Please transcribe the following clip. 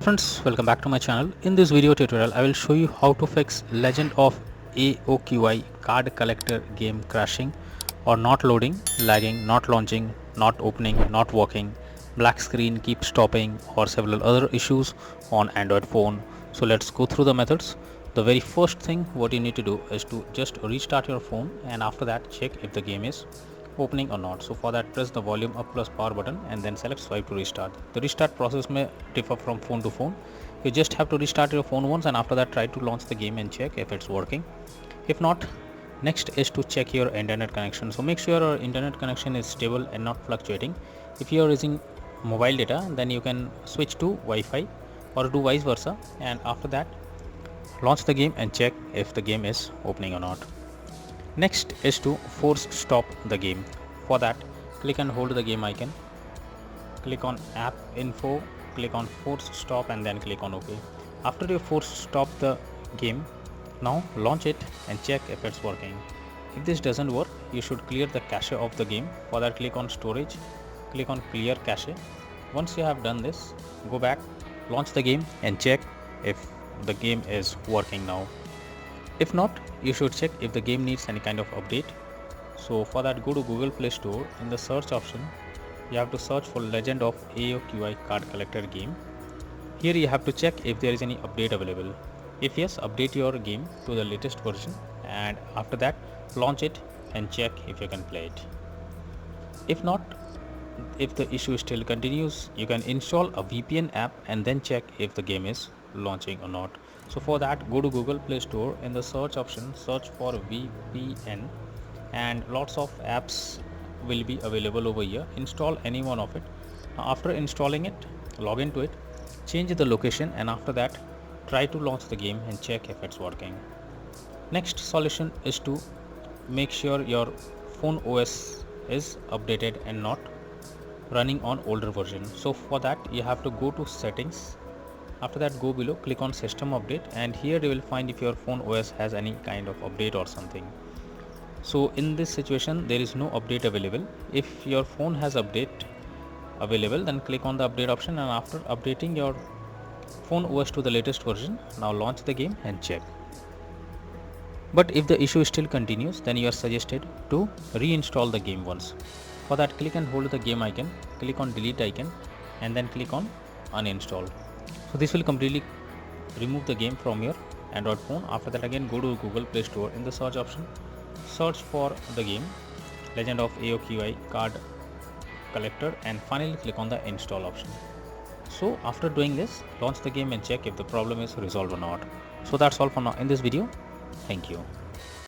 Friends, welcome back to my channel. In this video tutorial, I will show you how to fix Legend of Aoqi card collector game crashing or not loading, lagging, not launching, not opening, not working, black screen keeps stopping, or several other issues on Android phone. So let's go through the methods. The very first thing what you need to do is to just restart your phone, and after that check if the game is opening or not. So for that, press the volume up plus power button and then select swipe to restart. The restart process may differ from phone to phone. You just have to restart your phone once, and after that try to launch the game and check if it's working. If not, next is to check your internet connection. So make sure your internet connection is stable and not fluctuating. If you are using mobile data, then you can switch to Wi-Fi or do vice versa, and after that launch the game and check if the game is opening or not. Next is to force stop the game. For that, click and hold the game icon, click on app info, click on force stop and then click on OK. After you force stop the game, now launch it and check if it's working. If this doesn't work, you should clear the cache of the game. For that, click on storage, click on clear cache. Once you have done this, go back, launch the game and check if the game is working now. If not, you should check if the game needs any kind of update. So for that, go to Google Play Store. In the search option, you have to search for Legend of Aoqi card collector game. Here you have to check if there is any update available. If yes, update your game to the latest version, and after that launch it and check if you can play it. If not, if the issue still continues, you can install a VPN app and then check if the game is launching or not. So for that, go to Google Play Store. In the search option, search for VPN, and lots of apps will be available over here. Install any one of it. After installing it, log into it, change the location, and after that try to launch the game and check if it's working. Next solution is to make sure your phone OS is updated and not running on older version. So for that, you have to go to settings. After that, go below, click on system update, and here you will find if your phone OS has any kind of update or something. So in this situation, there is no update available. If your phone has update available, then click on the update option, and after updating your phone OS to the latest version, now launch the game and check. But if the issue still continues, then you are suggested to reinstall the game once. For that, click and hold the game icon, click on delete icon, and then click on uninstall. So this will completely remove the game from your Android phone. After that, again go to Google Play Store. In the search option, search for the game Legend of Aoqi card collector, and finally click on the install option. So after doing this, launch the game and check if the problem is resolved or not. So that's all for now in this video. Thank you.